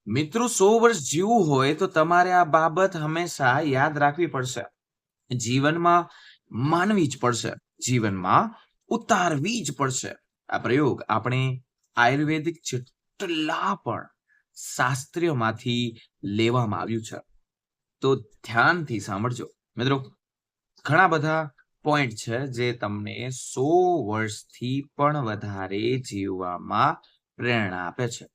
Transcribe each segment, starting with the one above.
મિત્રો 100 વર્ષ જીવવું હોય તો તમારે આ બાબત હંમેશા યાદ રાખવી પડશે. જીવનમાં માનવી જ પડશે. જીવનમાં ઉતારવી જ પડશે. આ પ્રયોગ આપણે આયુર્વેદિક જેટલા પણ શાસ્ત્રીયમાંથી લેવામાં આવ્યું છે. તો ધ્યાનથી સાંભળજો મિત્રો. ઘણા બધા પોઈન્ટ છે જે તમને 100 વર્ષથી પણ વધારે જીવવામાં પ્રેરણા આપે છે.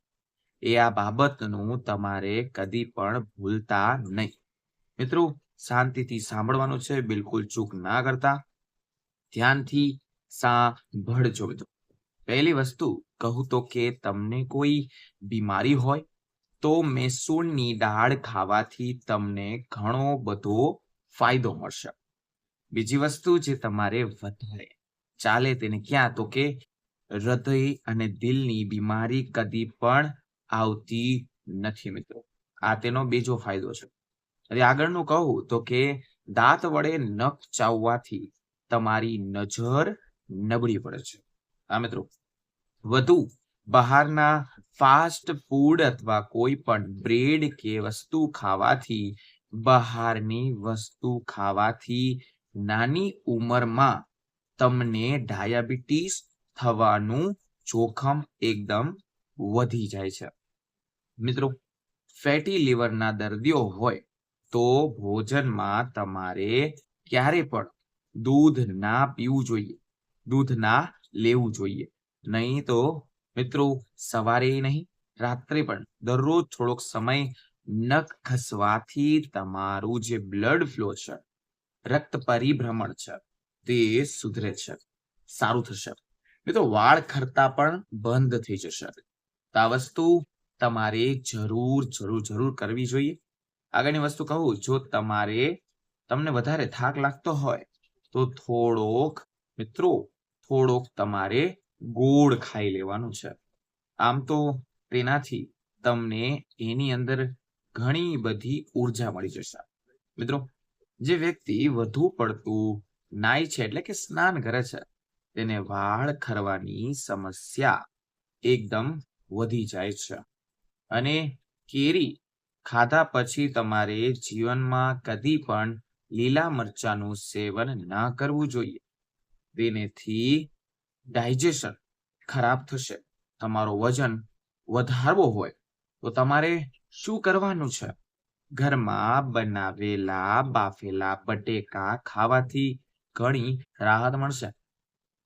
એ આ બાબતનું તમારે કદી પણ ભૂલતા નહીં. મિત્રો શાંતિથી સાંભળવાનું છે, બિલકુલ ચૂક ના કરતા. ધ્યાનથી સાંભળજો મિત્રો. પહેલી વસ્તુ કહું તો કે તમને કોઈ બીમારી હોય તો મેસૂરની દાળ ખાવાથી તમને ઘણો બધો ફાયદો મળશે. બીજી વસ્તુ જે તમારે વધારે ચાલે તેને ક્યાં તો કે હૃદય અને દિલની બીમારી કદી પણ આવતી નથી મિત્રો. આ તેનો બીજો ફાયદો છે. હવે આગળનું કહું તો કે દાંત વડે નખ ચાવવાથી તમારી નજર નબળી પડે છે. હા મિત્રો, વધુ બહારના ફાસ્ટ ફૂડ અથવા કોઈ પણ બ્રેડ કે વસ્તુ ખાવાથી બહારની વસ્તુ ખાવાથી નાની ઉંમરમાં તમને ડાયાબિટીસ થવાનું જોખમ એકદમ વધી જાય છે. મિત્રો ફેટી લીવરના દર્દીઓ હોય તો ભોજનમાં તમારે ક્યારે પણ દૂધ ના પીવું જોઈએ, દૂધ ના લેવું જોઈએ. નહીં તો મિત્રો સવારે નહીં, રાત્રે પણ દરરોજ થોડોક સમય નખ ઘસવાથી તમારું જે બ્લડ ફ્લો છે, રક્ત પરિભ્રમણ છે, તે સુધરે છે, સારું થશે. મિત્રો વાળ ખરતા પણ બંધ થઈ જશે. તો આ વસ્તુ તમારે જરૂર કરવી જોઈએ. આગળની વસ્તુ કહું, જો તમને વધારે થાક લાગતો હોય તો થોડોક તમારે ગોળ ખાઈ લેવાનું છે. આમ તો તેનાથી તમને એની અંદર ઘણી બધી ઉર્જા મળી જશે. મિત્રો જે વ્યક્તિ વધુ પડતું નાય છે એટલે કે સ્નાન કરે છે તેને વાળ ખરવાની સમસ્યા એકદમ વધી જાય છે. અને કેરી ખાધા પછી તમારે જીવનમાં કદી પણ લીલા મરચાનું સેવન ના કરવું જોઈએ. તેનેથી ડાયજેશન ખરાબ થશે. તમારો વજન વધારવો હોય તો તમારે શું કરવાનું છે? ઘરમાં બનાવેલા બાફેલા બટેકા ખાવાથી ઘણી રાહત મળશે.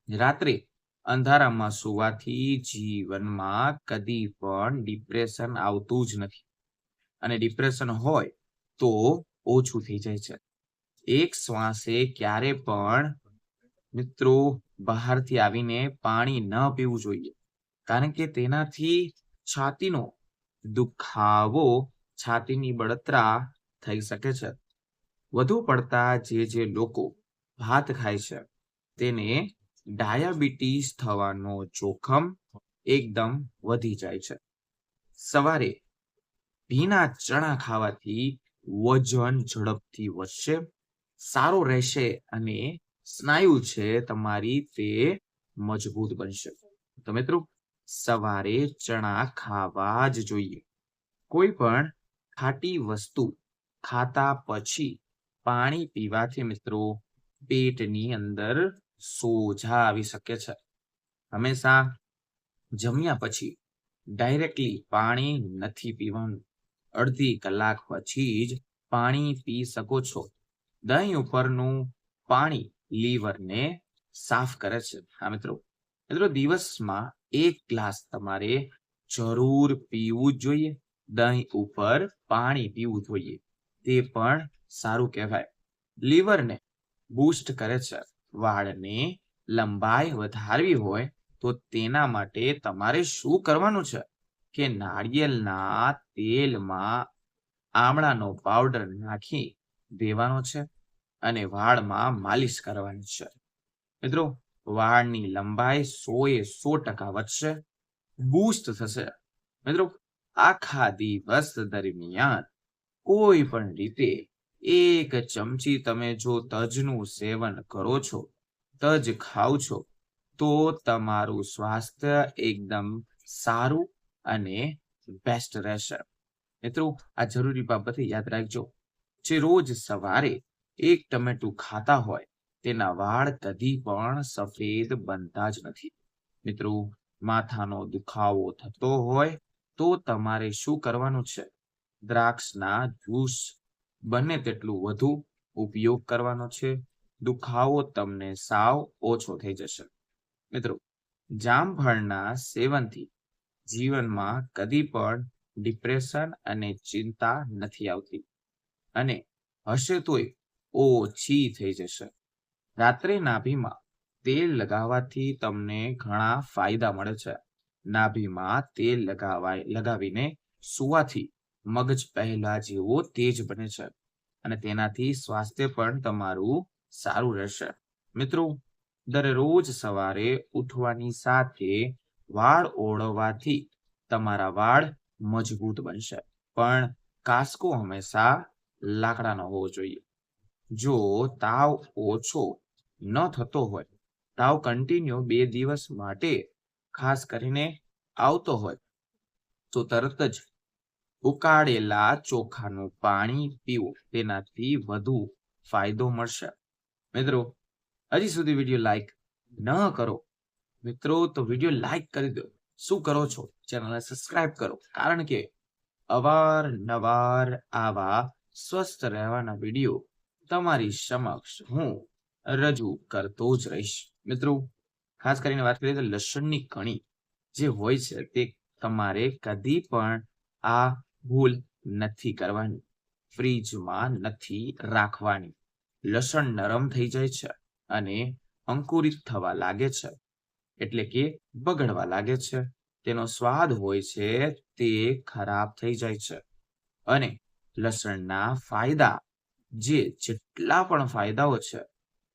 રાત્રે અંધારામાં સુવાથી જીવનમાં કદી પણ ડિપ્રેશન આવતું જ નથી. અને ડિપ્રેશન હોય તો ઓછું થઈ જાય છે. એક શ્વાસે ક્યારે પણ મિત્રો બહારથી આવીને પાણી ન પીવું જોઈએ. કારણ કે તેનાથી છાતીનો દુખાવો, છાતીની બળતરા થઈ શકે છે. વધુ પડતા જે લોકો ભાત ખાય છે તેને ડાયાબિટીસ થવાનો જોખમ એકદમ વધી જાય છે. સવારે ભીના ચણા ખાવાથી વજન ઝડપથી વધશે, સારો રહેશે અને સ્નાયુ છે તમારી તે મજબૂત બનશે. તો મિત્રો સવારે ચણા ખાવા જ જોઈએ. કોઈ પણ ખાટી વસ્તુ ખાતા પછી પાણી પીવાથી મિત્રો પેટની અંદર સોજા આવી શકે છે. હંમેશા જમ્યા પછી ડાયરેક્ટલી પાણી નથી પીવાનું. અડધી કલાક પછી જ પાણી પી શકો છો. દહીં ઉપરનું પાણી લીવરને સાફ કરે છે. હા મિત્રો દિવસમાં 1 ગ્લાસ તમારે જરૂર પીવું જ જોઈએ. દહીં ઉપર પાણી પીવું જોઈએ. તે પણ સારું કહેવાય. લીવરને બૂસ્ટ કરે છે. વાળને લંબાઈ વધારવી હોય તો તેના માટે તમારે શું કરવાનું છે કે નાળિયેરના તેલમાં આમળાનો પાવડર નાખી દેવાનો છે અને વાળમાં માલિશ કરવાની છે. મિત્રો વાળની લંબાઈ 100% વધશે, બૂસ્ટ થશે. મિત્રો આખા દિવસ દરમિયાન કોઈ પણ રીતે 1 ચમચી તમે જો તજનું સેવન કરો છો, તજ ખાવ છો, તો તમારું સ્વાસ્થ્ય એકદમ સારું અને બેસ્ટ રહેશે. મિત્રો આ જરૂરી બાબતે યાદ રાખજો. જે રોજ સવારે એક ટમેટું ખાતા હોય તેના વાળ કદી પણ સફેદ બનતા જ નથી. મિત્રો માથાનો દુખાવો થતો હોય તો તમારે શું કરવાનું છે? દ્રાક્ષના જ્યુસ બને તેટલું વધુ ઉપયોગ કરવાનો છે. દુખાવો તમને સાવ ઓછો થઈ જશે. મિત્રો જામફળના સેવનથી જીવનમાં કદી પણ ડિપ્રેશન અને ચિંતા નથી આવતી અને હશે તોય ઓછી થઈ જશે. રાત્રે નાભીમાં તેલ લગાવવાથી તમને ઘણા ફાયદા મળે છે. નાભીમાં તેલ લગાવીને સુવાથી મગજ પહેલા જેવો તેજ બને છે અને તેનાથી સ્વાસ્થ્ય પણ તમારું સારું રહેશે. મિત્રો દરરોજ સવારે ઉઠવાની સાથે વાળ ઓળવવાથી તમારા વાળ મજબૂત બનશે. પણ કાસ્કો હંમેશા લાકડાનો હોવો જોઈએ. જો તાવ ઓછો ન થતો હોય, તાવ કન્ટિન્યુ 2 દિવસ માટે ખાસ કરીને આવતો હોય તો તરત જ ઉકાળેલા ચોખાનું પાણી પીવું, તેનાથી વધુ ફાયદો મળશે. મિત્રો હજી સુધી વિડીયો લાઈક ન કરો મિત્રો તો વિડીયો લાઈક કરી દો. શું કરો છો? ચેનલને સબસ્ક્રાઇબ કરો, કારણ કે અવારનવાર આવા સ્વસ્થ રહેવાના વિડીયો તમારી સમક્ષ હું રજૂ કરતો જ રહીશ. મિત્રો ખાસ કરીને વાત કરીએ તો લસણની કણી જે હોય છે તે તમારે કદી પણ આ ભૂલ નથી કરવાની. ફ્રીજમાં નથી રાખવાની. લસણ નરમ થઈ જાય છે અને અંકુરિત થવા લાગે છે, એટલે કે બગડવા લાગે છે. તેનો સ્વાદ હોય છે તે ખરાબ થઈ જાય છે અને લસણના ફાયદા જેટલા પણ ફાયદાઓ છે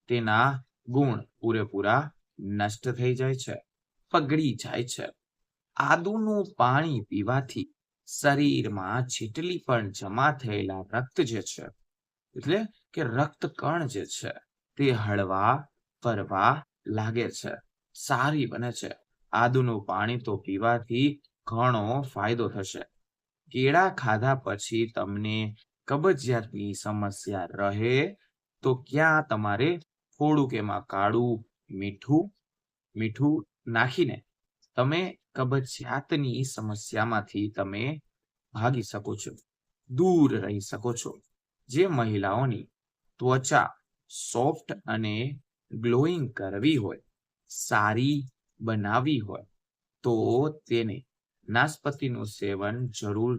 તેના ગુણ પૂરેપૂરા નષ્ટ થઈ જાય છે, બગડી જાય છે. આદુનું પાણી પીવાથી શરીરમાં જેટલી પણ જમા થયેલા રક્ત જે છે, એટલે કે રક્તકણ જે છે તે હળવા ફરવા લાગે છે, સારી બને છે. આદુનું પાણી તો પીવાથી ઘણો ફાયદો થશે. કેળા ખાધા પછી તમને કબજિયાતની સમસ્યા રહે તો ક્યાં તમારે થોડુંક એમાં કાળું મીઠું નાખીને તમે કબજિયાતની સમસ્યામાંથી તમે ભાગી શકો છો, દૂર રહી શકો છો. જે મહિલાઓની ત્વચા સોફ્ટ અને ગ્લોઈંગ કરવી હોય, સારી બનાવવી હોય તો તેને નાશપતીનું સેવન જરૂર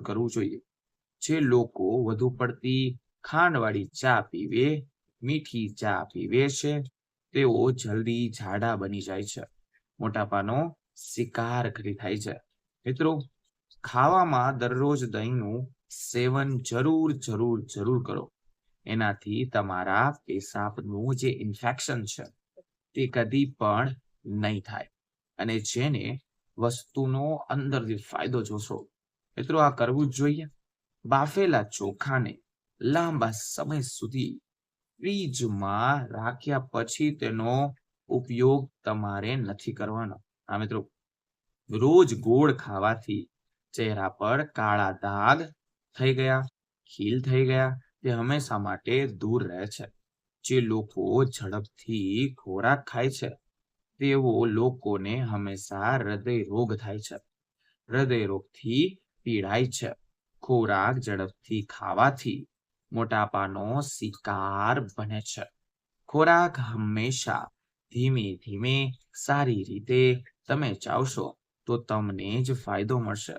કરવું જોઈએ. જે લોકો વધુ પડતી ખાંડવાળી ચા પીવે, મીઠી ચા પીવે છે, તેઓ જલ્દી જાડા બની જાય છે, મોટાપાનો શિકાર થાય છે. મિત્રો ખાવામાં દરરોજ દહીંનું સેવન જરૂર કરો. એનાથી તમારા પેશાબનું જે ઇન્ફેક્શન છે તે કદી પણ નહીં થાય અને જેને વસ્તુનો અંદરથી ફાયદો જોશો મિત્રો આ કરવું જ જોઈએ. બાફેલા ચોખાને લાંબા સમય સુધી ફ્રીજમાં રાખ્યા પછી તેનો ઉપયોગ તમારે નથી કરવાનો. હા મિત્રો રોજ ગોળ ખાવાથી ચહેરા પર કાળા દાગ થઈ ગયા, ખીલ થઈ ગયા, તે હંમેશા માટે દૂર રહે છે. જે લોકો ઝડપથી ખોરાક ખાય છે તેવો લોકોને હંમેશા હૃદય રોગ થાય છે, હૃદય રોગથી પીડાય છે. ખોરાક ઝડપથી ખાવાથી મોટાપાનો શિકાર બને છે. ખોરાક હંમેશા ધીમે સારી રીતે તમે ચાવશો તો તમને જ ફાયદો મળશે.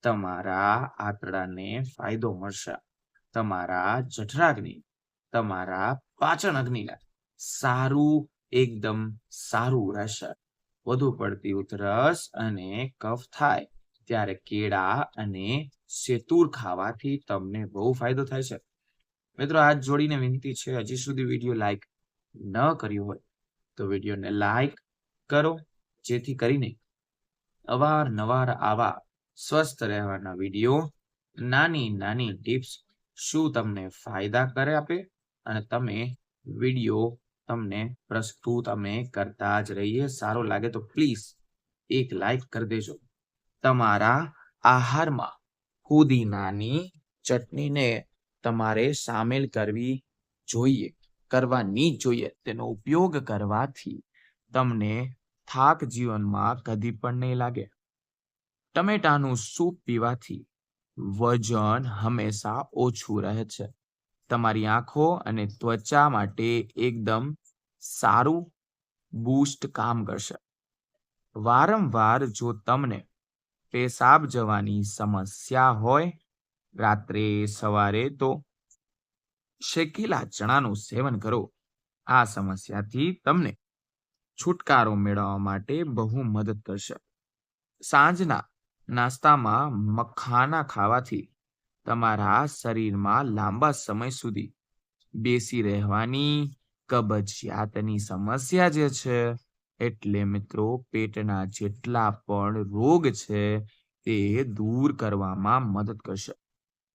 તમારા આંતરડાને ફાયદો મળશે, તમારા જઠરાગ્નિ, તમારા પાચન અગ્નિને એકદમ સારું રહેશે. વધુ પડતી ઉધરસ અને કફ થાય ત્યારે કેળા અને સેતુર ખાવાથી તમને બહુ ફાયદો થાય છે. મિત્રો હાથ જોડીને વિનંતી છે, હજી સુધી વિડીયો લાઈક ન કર્યો હોય તો વિડીયોને લાઈક કરો, જેથી કરીને અવારનવાર આવા સ્વસ્થ રહેવાના વિડીયો, નાની ટિપ્સ શું તમને ફાયદા કરે આપે અને તમે વિડીયો તમને પ્રસ્તુત અમે કરતા જ રહીએ. સારો લાગે તો પ્લીઝ એક લાઈક કરી દેજો. તમારા આહારમાં ફુદીનાની ચટણીને તમારે સામેલ કરવાની જ જોઈએ. તેનો ઉપયોગ કરવાથી તમને થાક જીવનમાં કદી પણ નહીં લાગે. ટમેટાનું સૂપ પીવાથી વજન હંમેશા ઓછું રહે છે. તમારી આંખો અને ત્વચા માટે એકદમ સારું બૂસ્ટ કામ કરશે. વારંવાર જો તમને પેશાબ જવાની સમસ્યા હોય રાત્રે સવારે તો શેકેલા ચણાનું સેવન કરો. આ સમસ્યાથી તમને છુટકારો મેળવવા માટે બહુ મદદ કરશે. સાંજના નાસ્તામાં મખાના ખાવાથી તમારા શરીરમાં લાંબા સમય સુધી બેસી રહેવાની કબજિયાતની સમસ્યા જે છે, એટલે મિત્રો પેટના જેટલા પણ રોગ છે તે દૂર કરવામાં મદદ કરશે.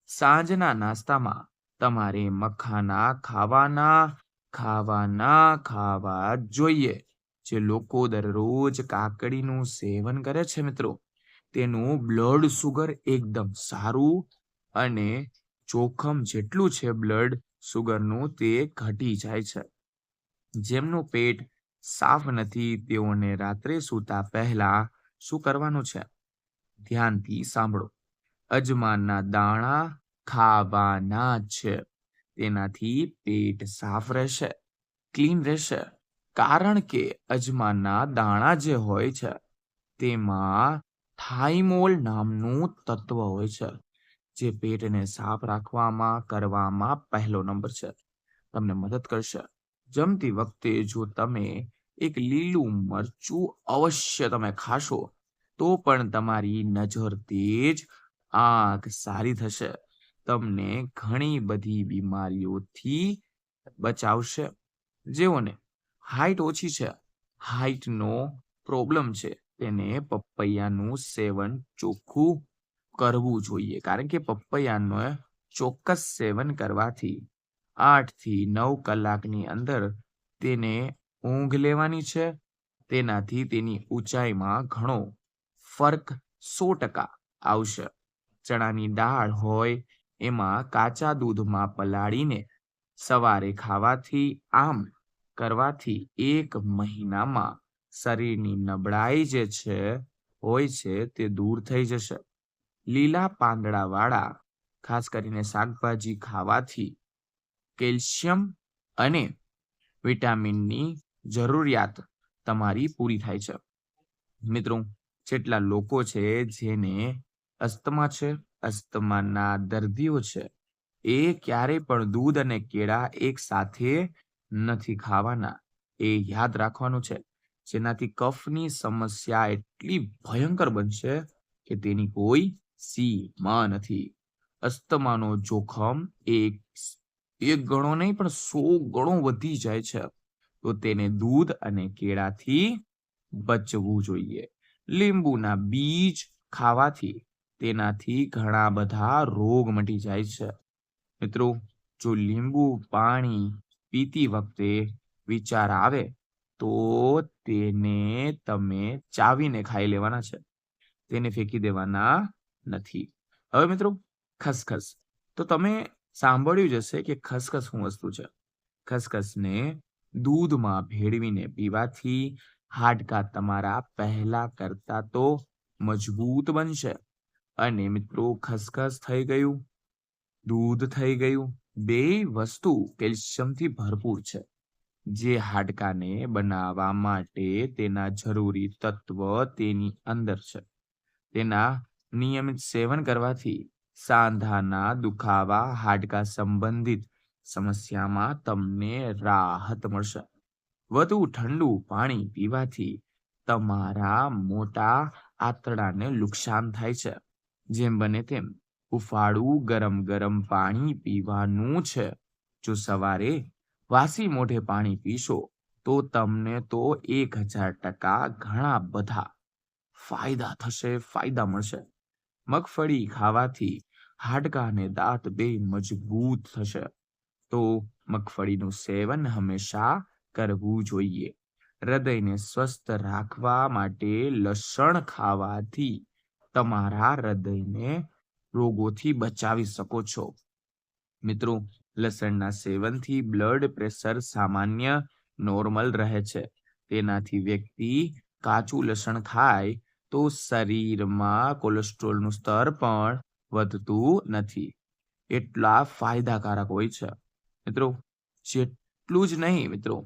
સાંજના નાસ્તામાં તમારે મખાના ખાવા જોઈએ. જે લોકો દરરોજ કાકડીનું સેવન કરે છે મિત્રો, તેનું બ્લડ સુગર એકદમ સારું અને જોખમ જેટલું છે બ્લડ સુગરનું તે ઘટી જાય છે. જેમનું પેટ સાફ નથી તેઓને રાત્રે સૂતા પહેલા શું કરવાનું છે? ધ્યાનથી સાંભળો. અજમાના દાણા ખાવાના છે. તેનાથી પેટ સાફ રહેશે, ક્લીન રહેશે. કારણ કે અજમાના દાણા જે હોય છે તેમાં થાઇમોલ નામનું તત્વ હોય છે, જે પેટને સાફ કરવામાં પહેલો નંબર છે. તમને મદદ કરશે. જમતી વખતે જો તમે એક લીલું મરચું અવશ્ય તમે ખાશો તો પણ તમારી નજર તેજ, આંખ સારી થશે. તમને ઘણી બધી બીમારીઓથી બચાવશે. જેઓને હાઈટ ઓછી છે, હાઈટનો પ્રોબ્લેમ છે, તેને પપૈયાનું સેવન ચોખ્ખું કરવું જોઈએ. કારણ કે પપૈયાનો ચોક્કસ સેવન કરવાથી 8 થી 9 કલાકની અંદર તેને ઊંઘ લેવાની છે. તેનાથી તેની ઊંચાઈમાં ઘણો ફરક 100% આવશે. ચણાની દાળ હોય એમાં કાચા દૂધમાં પલાળીને સવારે ખાવાથી, આમ કરવાથી 1 મહિનામાં શરીરની નબળાઈ જે છે હોય છે તે દૂર થઈ જશે. લીલા પાંદડાવાળા ખાસ કરીને શાકભાજી ખાવાથી કેલ્શિયમ અને વિટામિનની જરૂરિયાત તમારી પૂરી થાય છે. મિત્રો, જેટલા લોકો છે જેને અસ્થમા છે, અસ્થમાના દર્દીઓ છે, એ ક્યારેય પણ દૂધ અને કેળા એક સાથે નથી ખાવાના. એ યાદ રાખવાનું છે. જેનાથી કફની સમસ્યા એટલી ભયંકર બનશે કે તેની કોઈ સીમા નથી. અસ્થમાનો જોખમ એક ગણો નહીં પણ 100 ગણો વધી જાય છે. તો તેને દૂધ અને કેળાથી બચવું જોઈએ. લીંબુના બીજ ખાવાથી તેનાથી ઘણા બધા રોગ મટી જાય છે. મિત્રો, જો લીંબુ પાણી પીતી વખતે વિચાર આવે તો તેને તમે ચાવીને ખાઈ લેવાના છે, તેને ફેંકી દેવાના નથી. હવે મિત્રો, ખસખસ તો તમે સાંભળ્યું જ હશે કે ખસખસ શું વસ્તુ છે. ખસખસને દૂધમાં ભેળવીને પીવાથી હાડકાં તમારા પહેલા કરતા તો મજબૂત બનશે. અને મિત્રો, ખસખસ થઈ ગયું, દૂધ થઈ ગયું, બે વસ્તુ કેલ્શિયમથી ભરપૂર છે, જે હાડકાને બનાવવા માટે તેના જરૂરી તત્વ તેની અંદર છે. તેના નિયમિત સેવન કરવાથી સાંધાના દુખાવા, હાડકા સંબંધિત સમસ્યામાં તમને રાહત મળશે. વધુ ઠંડુ પાણી પીવાથી તમારા મોટા આંતરડાને નુકસાન થાય છે. જેમ બને તેમ હુંફાળું ગરમ પાણી પીવાનું છે. જો સવારે વાસી મોઢે પાણી પીશો તો તમને તો 1000% ઘણા બધા ફાયદા મળશે. મગફળી ખાવાથી હાડકાં અને દાંત બે મજબૂત થશે. તો મગફળીનું સેવન હંમેશા કરવું જોઈએ. હૃદયને સ્વસ્થ રાખવા માટે લસણ ખાવાથી તમારા હૃદયને રોગોથી બચાવી શકો છો. મિત્રો, લસણના સેવનથી બ્લડ પ્રેશર સામાન્ય નોર્મલ રહે છે. તેનાથી વ્યક્તિ કાચું લસણ ખાય તો શરીરમાં કોલેસ્ટ્રોલનું સ્તર પણ વધતું નથી. એટલા ફાયદાકારક હોય છે. મિત્રો, જેટલું જ નહીં મિત્રો,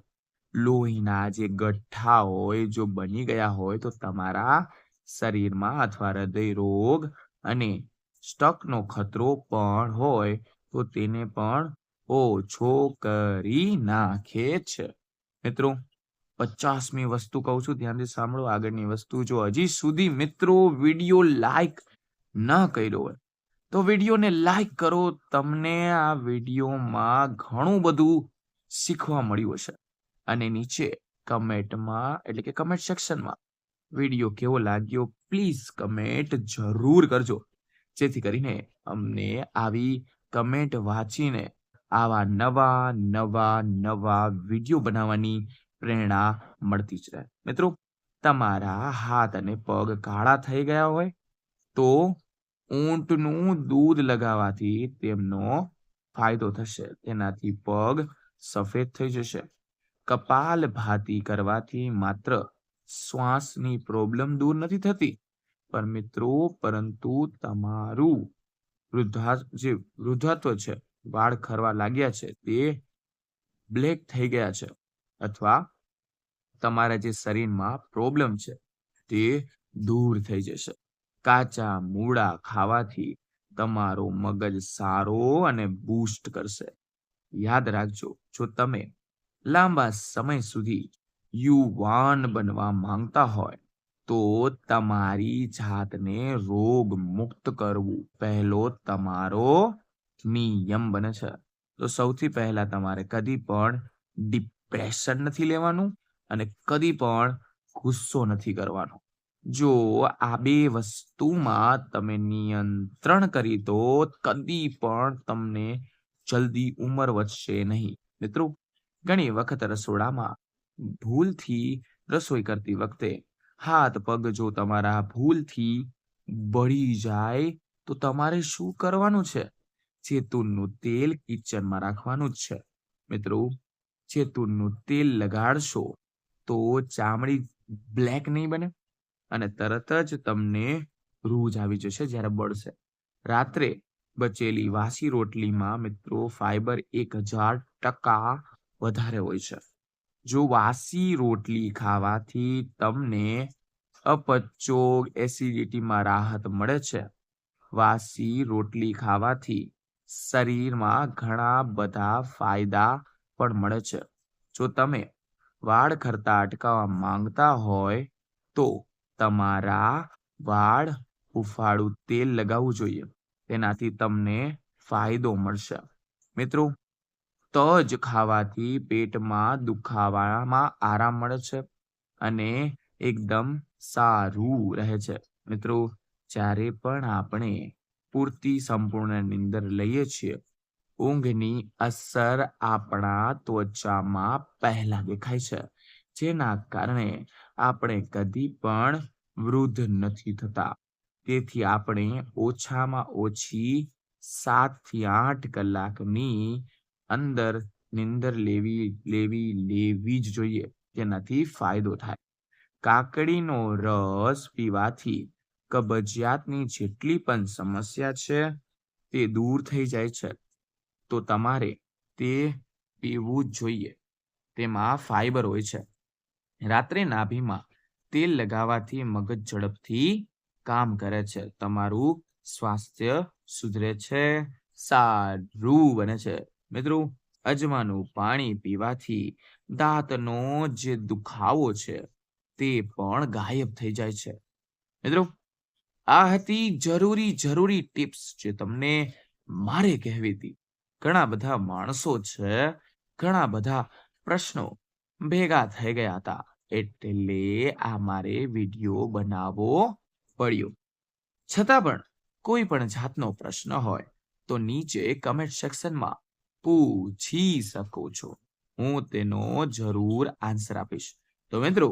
લોહીના જે ગઠ્ઠા હોય જો બની ગયા હોય તો તમારા શરીરમાં અથવા હૃદય રોગ અને સ્ટકનો ખતરો પણ હોય તો તેને પણ ઓછો કરી નાખે છે. મિત્રો, 50મી વસ્તુ કહું છું, ધ્યાનથી સાંભળો. આગળની વસ્તુ, જો હજી સુધી મિત્રો વિડીયો લાઈક ન કર્યો હોય તો વિડીયોને લાઈક કરો. તમને આ વિડીયોમાં ઘણું બધું શીખવા મળ્યું હશે. અને નીચે કમેન્ટમાં એટલે કે કમેન્ટ સેક્શનમાં વિડીયો કેવો લાગ્યો પ્લીઝ કમેન્ટ જરૂર કરજો, જેથી કરીને અમને આવી કમેન્ટ વાંચીને આવા નવા વિડીયો બનાવવાની પ્રેરણા મળતી જ રહે. મિત્રો, તમારા હાથ અને પગ કાળા થઈ ગયા હોય તો ઊંટનું દૂધ લગાવવાથી તેમનો ફાયદો થશે. તેનાથી પગ સફેદ થઈ જશે. કપાલભાતિ કરવાથી માત્ર શ્વાસની પ્રોબ્લેમ દૂર નથી થતી, પણ મિત્રો પરંતુ તમારું વૃદ્ધત્વ છે, વાળ ખરવા લાગ્યા છે, તે બ્લેક થઈ ગયા છે, અથવા તમારા જે શરીરમાં પ્રોબ્લેમ છે તે દૂર થઈ જશે. કાચા મૂળા ખાવાથી તમારો મગજ સારો અને બૂસ્ટ કરશે. યાદ રાખજો, જો તમે લાંબા સમય સુધી યુવાન બનવા માંગતા હોય તો તમારી જાતને રોગ મુક્ત કરવું પહેલો તમારો નિયમ બને છે. તો સૌથી પહેલા તમારે કદી પણ ડિપ્રેશન નથી લેવાનું અને કદી પણ ગુસ્સો નથી કરવાનો. જો આ બે વસ્તુમાં તમે નિયંત્રણ કરી તો કદી પણ તમને જલ્દી ઉંમર વધશે નહીં. મિત્રો, ઘણી વખત રસોડામાં ભૂલથી રસોઈ કરતી વખતે હાથ પગ જો તમારા ભૂલથી બળી જાય તો તમારે શું કરવાનું છે? જૈતુનનું તેલ કિચનમાં રાખવાનું જ છે. મિત્રો, જૈતુનનું તેલ લગાડશો તો ચામડી બ્લેક નહીં બને અને તરત જ તમને રૂજ આવી જશે જ્યારે બળશે. રાત્રે બચેલી વાસી રોટલીમાં મિત્રો ફાઈબર 1000% વધારે હોય છે. જો વાસી રોટલી ખાવાથી તમને અપચો એસિડિટીમાં રાહત મળે છે, વાસી રોટલી ખાવાથી શરીરમાં ઘણા બધા ફાયદા પણ મળે છે. જો તમે વાળ ખરતા અટકાવવા માંગતા હોય તો તમારા વાળ હુંફાળું તેલ લગાવવું જોઈએ. તેનાથી તમને ફાયદો મળશે. મિત્રો, તજ ખાવાથી પેટમાં દુખાવામાં આરામ મળે છે અને એકદમ સારું રહે છે. મિત્રો, જ્યારે પણ આપણે પૂરતી સંપૂર્ણ નિંદર લઈએ છીએ, ઊંઘની અસર આપણા ત્વચામાં પહેલા દેખાય છે, જેના કારણે આપણે કદી પણ વૃદ્ધ નથી થતા. તેથી આપણે ઓછામાં ઓછી 7 થી 8 કલાકની અંદર નિંદર લેવી જ જોઈએ. તેનાથી ફાયદો થાય. કાકડીનો રસ પીવાથી કબજિયાતની જેટલી પણ સમસ્યા છે તે દૂર થઈ જાય છે. તો તમારે તે પીવું જ જોઈએ. તેમાં ફાઈબર હોય છે. રાત્રે નાભીમાં તેલ લગાવવાથી મગજ ઝડપથી કામ કરે છે. તમારું સ્વાસ્થ્ય સુધરે છે, સારું બને છે. મિત્રો, અજમાનું પાણી પીવાથી દાંતનો જે દુખાવો છે તે પણ ગાયબ થઈ જાય છે. મિત્રો, આ હતી જરૂરી ટિપ્સ જે તમને મારે કહેવી હતી. ઘણા બધા માણસો છે, ઘણા બધા પ્રશ્નો ભેગા થઈ ગયા હતા, એટલે આ મારે વિડીયો બનાવવો પડ્યો. છતાં પણ કોઈ પણ જાતનો પ્રશ્ન હોય તો નીચે કમેન્ટ સેક્શનમાં પૂછી શકો છો. હું તેનો જરૂર આન્સર આપીશ. તો મિત્રો,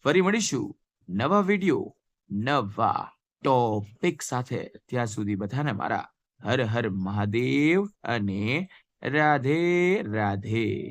ફરી મળીશું નવા વિડીયો નવા ટોપિક સાથે. ત્યાં સુધી બધાને મારા હર હર મહાદેવ અને રાધે રાધે.